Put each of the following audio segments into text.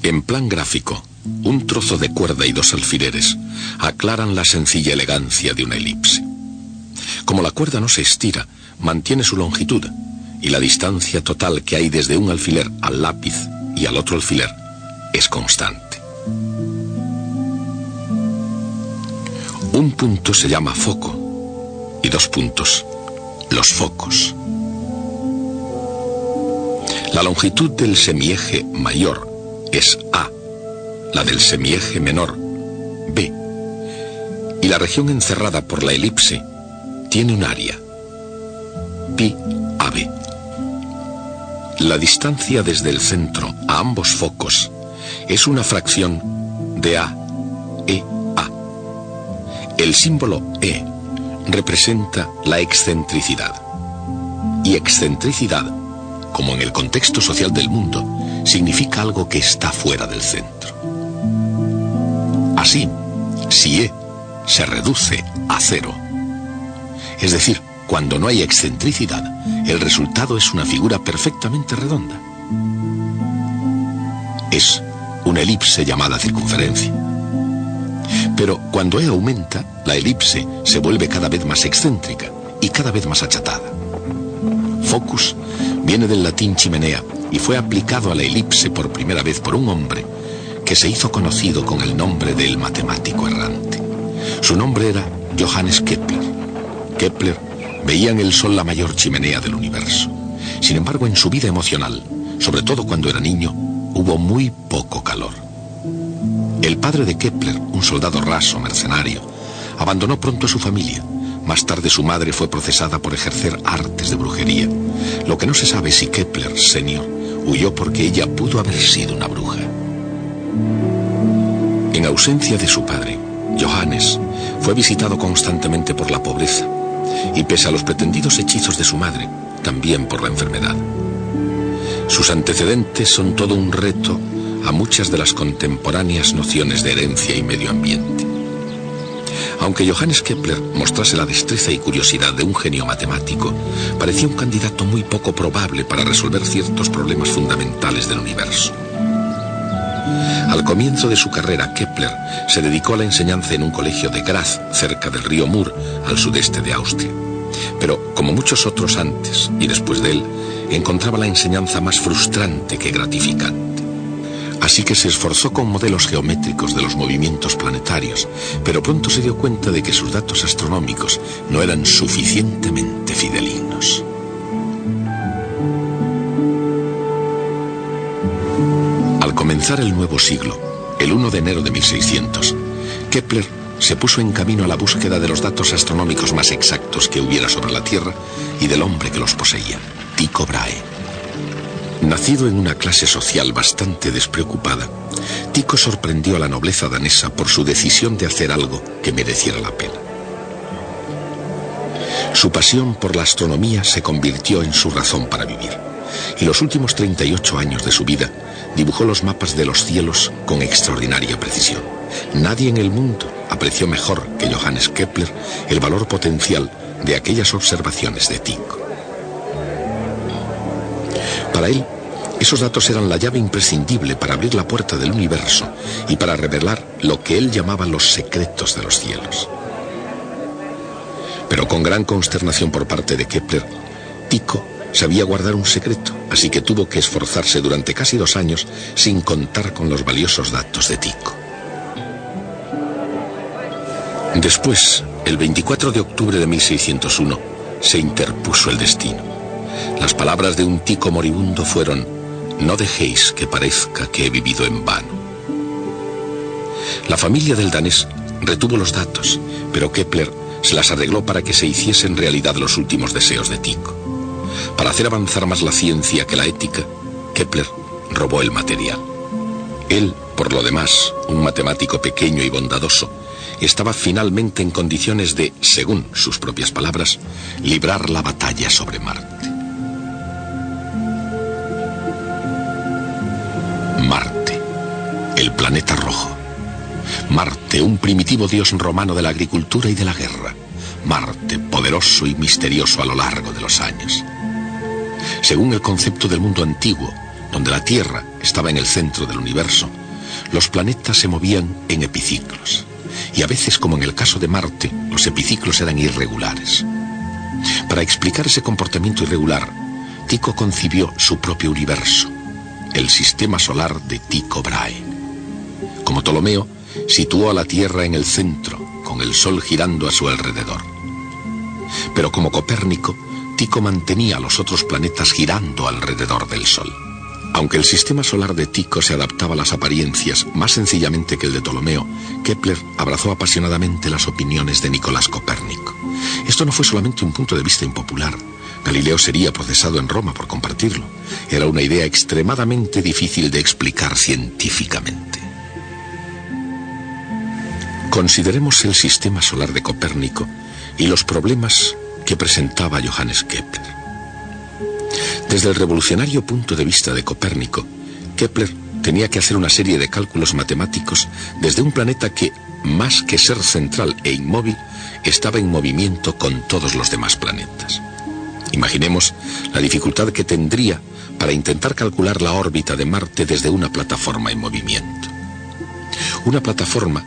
En plan gráfico, un trozo de cuerda y dos alfileres aclaran la sencilla elegancia de una elipse. Como la cuerda no se estira, mantiene su longitud, y la distancia total que hay desde un alfiler al lápiz y al otro alfiler es constante. Un punto se llama foco y dos puntos, los focos. La longitud del semieje mayor es A, la del semieje menor B, y la región encerrada por la elipse tiene un área, pi AB. La distancia desde el centro a ambos focos es una fracción de A, E, A. El símbolo E representa la excentricidad. Y excentricidad, como en el contexto social del mundo, significa algo que está fuera del centro. Así, si E se reduce a cero, es decir, cuando no hay excentricidad, el resultado es una figura perfectamente redonda. Es una elipse llamada circunferencia. Pero cuando E aumenta, la elipse se vuelve cada vez más excéntrica y cada vez más achatada. Focus viene del latín chimenea y fue aplicado a la elipse por primera vez por un hombre que se hizo conocido con el nombre del matemático errante. Su nombre era Johannes Kepler. Kepler veía en el Sol la mayor chimenea del universo. Sin embargo, en su vida emocional, sobre todo cuando era niño, hubo muy poco calor. El padre de Kepler, un soldado raso, mercenario, abandonó pronto a su familia. Más tarde su madre fue procesada por ejercer artes de brujería. Lo que no se sabe es si Kepler, senior, huyó porque ella pudo haber sido una bruja. En ausencia de su padre, Johannes fue visitado constantemente por la pobreza y pese a los pretendidos hechizos de su madre, también por la enfermedad. Sus antecedentes son todo un reto a muchas de las contemporáneas nociones de herencia y medio ambiente. Aunque Johannes Kepler mostrase la destreza y curiosidad de un genio matemático, parecía un candidato muy poco probable para resolver ciertos problemas fundamentales del universo. Al comienzo de su carrera, Kepler se dedicó a la enseñanza en un colegio de Graz, cerca del río Mur, al sudeste de Austria. Pero, como muchos otros antes y después de él, encontraba la enseñanza más frustrante que gratificante. Así que se esforzó con modelos geométricos de los movimientos planetarios, pero pronto se dio cuenta de que sus datos astronómicos no eran suficientemente fidelinos. Al comenzar el nuevo siglo, el 1 de enero de 1600, Kepler se puso en camino a la búsqueda de los datos astronómicos más exactos que hubiera sobre la Tierra y del hombre que los poseía, Tycho Brahe. Nacido en una clase social bastante despreocupada, Tycho sorprendió a la nobleza danesa por su decisión de hacer algo que mereciera la pena. Su pasión por la astronomía se convirtió en su razón para vivir, y los últimos 38 años de su vida dibujó los mapas de los cielos con extraordinaria precisión. Nadie en el mundo apreció mejor que Johannes Kepler el valor potencial de aquellas observaciones de Tycho. Para él, esos datos eran la llave imprescindible para abrir la puerta del universo y para revelar lo que él llamaba los secretos de los cielos. Pero con gran consternación por parte de Kepler, Tycho sabía guardar un secreto, así que tuvo que esforzarse durante casi 2 años sin contar con los valiosos datos de Tycho. Después, el 24 de octubre de 1601, se interpuso el destino. Las palabras de un Tycho moribundo fueron: «No dejéis que parezca que he vivido en vano». La familia del danés retuvo los datos, pero Kepler se las arregló para que se hiciesen realidad los últimos deseos de Tycho. Para hacer avanzar más la ciencia que la ética, Kepler robó el material. Él, por lo demás, un matemático pequeño y bondadoso, estaba finalmente en condiciones de, según sus propias palabras, librar la batalla sobre Marte. Marte, el planeta rojo. Marte, un primitivo dios romano de la agricultura y de la guerra. Marte, poderoso y misterioso a lo largo de los años. Según el concepto del mundo antiguo, donde la Tierra estaba en el centro del universo, los planetas se movían en epiciclos. Y a veces, como en el caso de Marte, los epiciclos eran irregulares. Para explicar ese comportamiento irregular, Tycho concibió su propio universo, el sistema solar de Tycho Brahe. Como Ptolomeo, situó a la Tierra en el centro, con el Sol girando a su alrededor. Pero como Copérnico, Tycho mantenía a los otros planetas girando alrededor del Sol. Aunque el sistema solar de Tycho se adaptaba a las apariencias más sencillamente que el de Ptolomeo, Kepler abrazó apasionadamente las opiniones de Nicolás Copérnico. Esto no fue solamente un punto de vista impopular. Galileo sería procesado en Roma por compartirlo. Era una idea extremadamente difícil de explicar científicamente. Consideremos el sistema solar de Copérnico y los problemas que presentaba Johannes Kepler. Desde el revolucionario punto de vista de Copérnico, Kepler tenía que hacer una serie de cálculos matemáticos desde un planeta que, más que ser central e inmóvil, estaba en movimiento con todos los demás planetas. Imaginemos la dificultad que tendría para intentar calcular la órbita de Marte desde una plataforma en movimiento. Una plataforma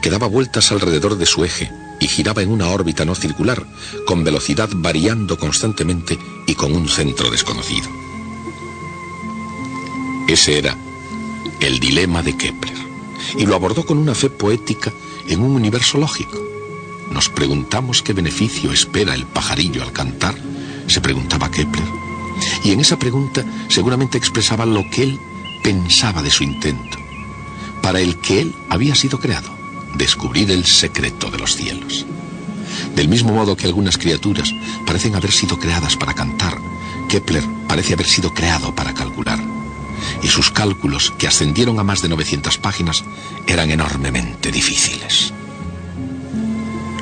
que daba vueltas alrededor de su eje y giraba en una órbita no circular, con velocidad variando constantemente y con un centro desconocido. Ese era el dilema de Kepler, y lo abordó con una fe poética en un universo lógico. ¿Nos preguntamos qué beneficio espera el pajarillo al cantar?, se preguntaba Kepler. Y en esa pregunta seguramente expresaba lo que él pensaba de su intento, para el que él había sido creado: descubrir el secreto de los cielos. Del mismo modo que algunas criaturas parecen haber sido creadas para cantar, Kepler parece haber sido creado para calcular. Y sus cálculos, que ascendieron a más de 900 páginas, eran enormemente difíciles.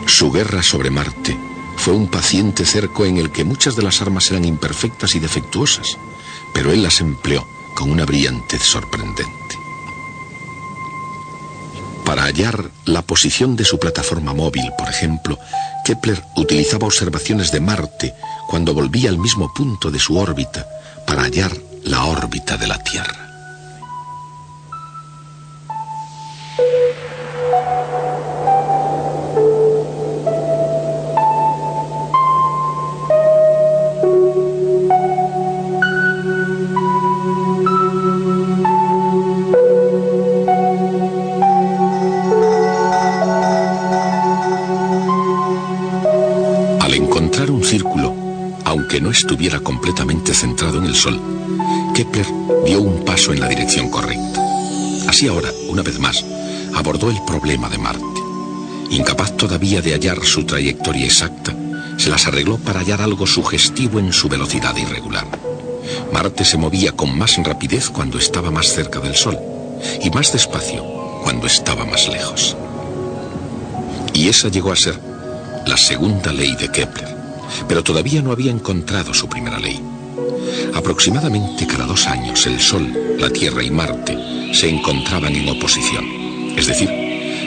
Su guerra sobre Marte fue un paciente cerco en el que muchas de las armas eran imperfectas y defectuosas, pero él las empleó con una brillantez sorprendente. Para hallar la posición de su plataforma móvil, por ejemplo, Kepler utilizaba observaciones de Marte cuando volvía al mismo punto de su órbita para hallar la órbita de la Tierra. Aunque no estuviera completamente centrado en el Sol, Kepler dio un paso en la dirección correcta. Así ahora, una vez más, abordó el problema de Marte. Incapaz todavía de hallar su trayectoria exacta, se las arregló para hallar algo sugestivo en su velocidad irregular. Marte se movía con más rapidez cuando estaba más cerca del Sol, y más despacio cuando estaba más lejos. Y esa llegó a ser la segunda ley de Kepler. Pero todavía no había encontrado su primera ley. Aproximadamente cada 2 años el Sol, la Tierra y Marte se encontraban en oposición. Es decir,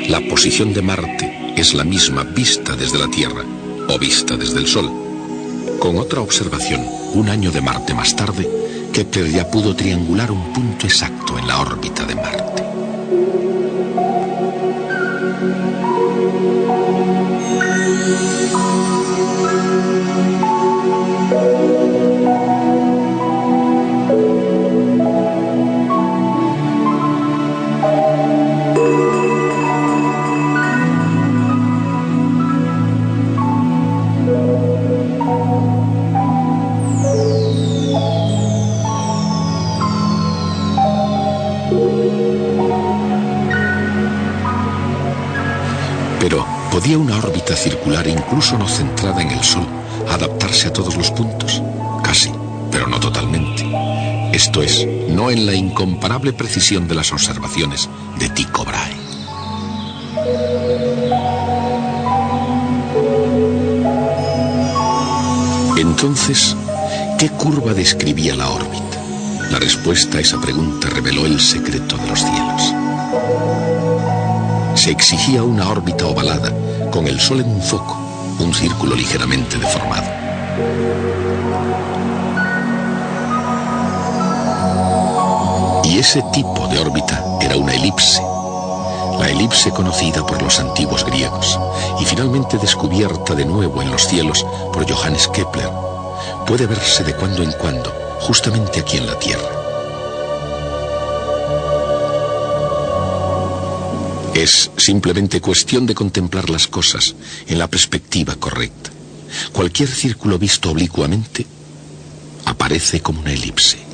la posición de Marte es la misma vista desde la Tierra o vista desde el Sol. Con otra observación, 1 año de Marte más tarde, Kepler ya pudo triangular un punto exacto en la órbita de Marte. Pero, ¿podía una órbita circular, incluso no centrada en el Sol, adaptarse a todos los puntos? Casi, pero no totalmente. Esto es, no en la incomparable precisión de las observaciones de Tycho Brahe. Entonces, ¿qué curva describía la órbita? La respuesta a esa pregunta reveló el secreto de los cielos. Se exigía una órbita ovalada, con el Sol en un foco, un círculo ligeramente deformado. Y ese tipo de órbita era una elipse. La elipse conocida por los antiguos griegos y finalmente descubierta de nuevo en los cielos por Johannes Kepler, puede verse de cuando en cuando, justamente aquí en la Tierra. Es simplemente cuestión de contemplar las cosas en la perspectiva correcta. Cualquier círculo visto oblicuamente aparece como una elipse.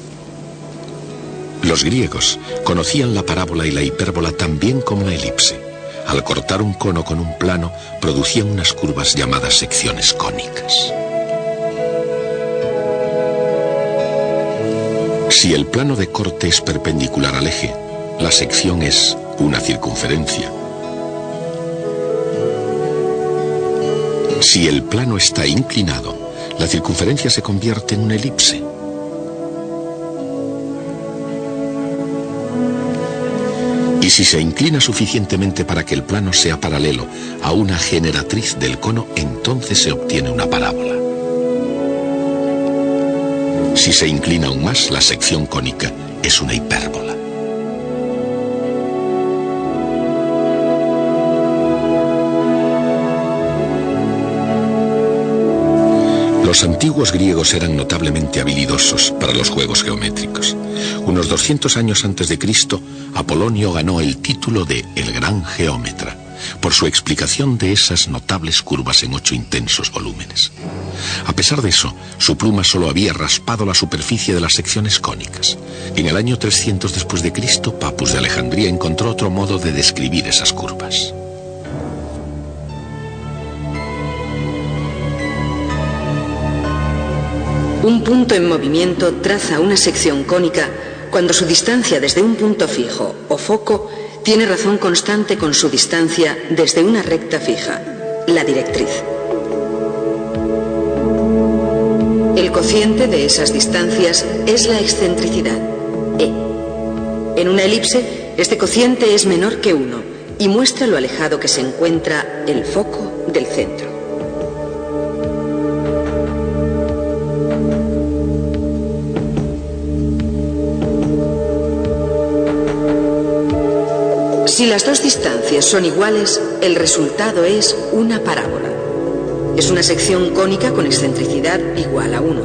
Los griegos conocían la parábola y la hipérbola tan bien como la elipse. Al cortar un cono con un plano, producían unas curvas llamadas secciones cónicas. Si el plano de corte es perpendicular al eje, la sección es una circunferencia. Si el plano está inclinado, la circunferencia se convierte en una elipse. Y si se inclina suficientemente para que el plano sea paralelo a una generatriz del cono, entonces se obtiene una parábola. Si se inclina aún más, la sección cónica es una hipérbola. Los antiguos griegos eran notablemente habilidosos para los juegos geométricos. Unos 200 años antes de Cristo, Apolonio ganó el título de el gran geómetra por su explicación de esas notables curvas en 8 intensos volúmenes. A pesar de eso, su pluma solo había raspado la superficie de las secciones cónicas. En el año 300 después de Cristo, Papus de Alejandría encontró otro modo de describir esas curvas. Un punto en movimiento traza una sección cónica cuando su distancia desde un punto fijo o foco tiene razón constante con su distancia desde una recta fija, la directriz. El cociente de esas distancias es la excentricidad, E. En una elipse, este cociente es menor que 1 y muestra lo alejado que se encuentra el foco del centro. Si las dos distancias son iguales, el resultado es una parábola. Es una sección cónica con excentricidad igual a 1.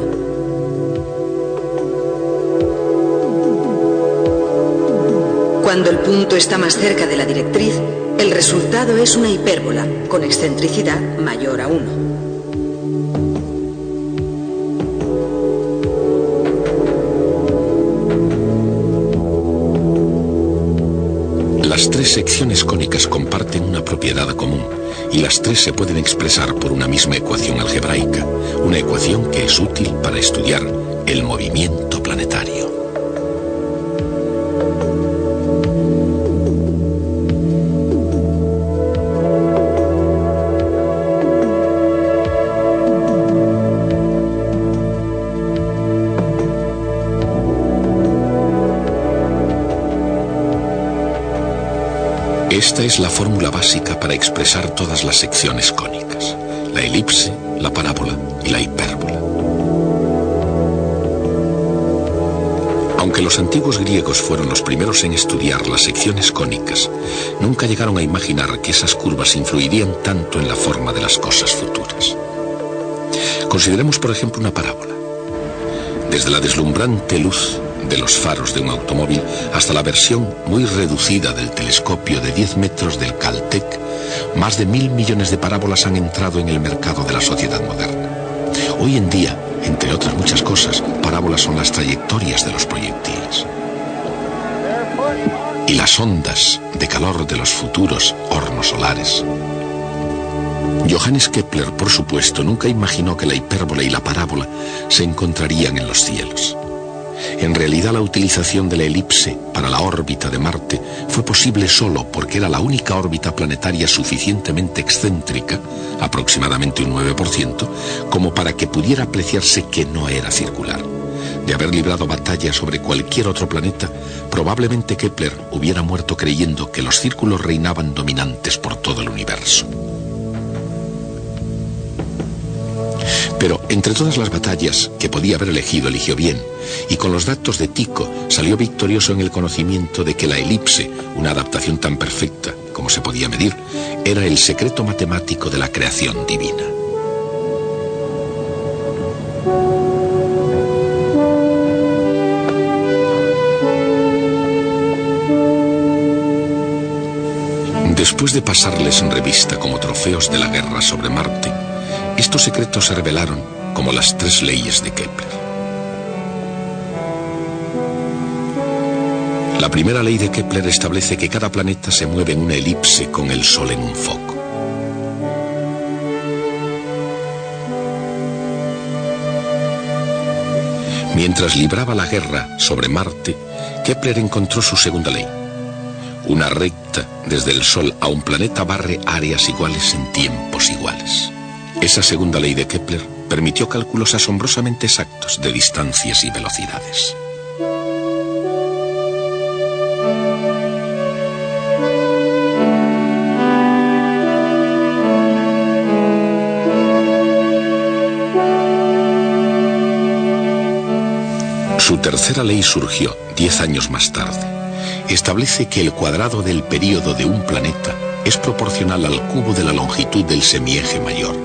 Cuando el punto está más cerca de la directriz, el resultado es una hipérbola con excentricidad mayor a 1. Las tres secciones cónicas comparten una propiedad común y las tres se pueden expresar por una misma ecuación algebraica, una ecuación que es útil para estudiar el movimiento planetario. Esta es la fórmula básica para expresar todas las secciones cónicas: la elipse, la parábola y la hipérbola. Aunque los antiguos griegos fueron los primeros en estudiar las secciones cónicas, nunca llegaron a imaginar que esas curvas influirían tanto en la forma de las cosas futuras. Consideremos, por ejemplo, una parábola. Desde la deslumbrante luz de los faros de un automóvil hasta la versión muy reducida del telescopio de 10 metros del Caltech, más de 1.000 millones de parábolas han entrado en el mercado de la sociedad moderna. Hoy en día, entre otras muchas cosas, parábolas son las trayectorias de los proyectiles y las ondas de calor de los futuros hornos solares. Johannes Kepler, por supuesto, nunca imaginó que la hipérbola y la parábola se encontrarían en los cielos. En realidad, la utilización de la elipse para la órbita de Marte fue posible solo porque era la única órbita planetaria suficientemente excéntrica, aproximadamente un 9%, como para que pudiera apreciarse que no era circular. De haber librado batalla sobre cualquier otro planeta, probablemente Kepler hubiera muerto creyendo que los círculos reinaban dominantes por todo el universo. Pero entre todas las batallas que podía haber elegido, eligió bien, y con los datos de Tycho salió victorioso en el conocimiento de que la elipse, una adaptación tan perfecta como se podía medir, era el secreto matemático de la creación divina. Después de pasarles en revista como trofeos de la guerra sobre Marte, estos secretos se revelaron como las 3 leyes de Kepler. La primera ley de Kepler establece que cada planeta se mueve en una elipse con el Sol en un foco. Mientras libraba la guerra sobre Marte, Kepler encontró su segunda ley. Una recta desde el Sol a un planeta barre áreas iguales en tiempos iguales. Esa segunda ley de Kepler permitió cálculos asombrosamente exactos de distancias y velocidades. Su tercera ley surgió 10 años más tarde. Establece que el cuadrado del período de un planeta es proporcional al cubo de la longitud del semieje mayor,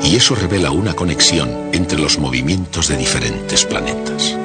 y eso revela una conexión entre los movimientos de diferentes planetas.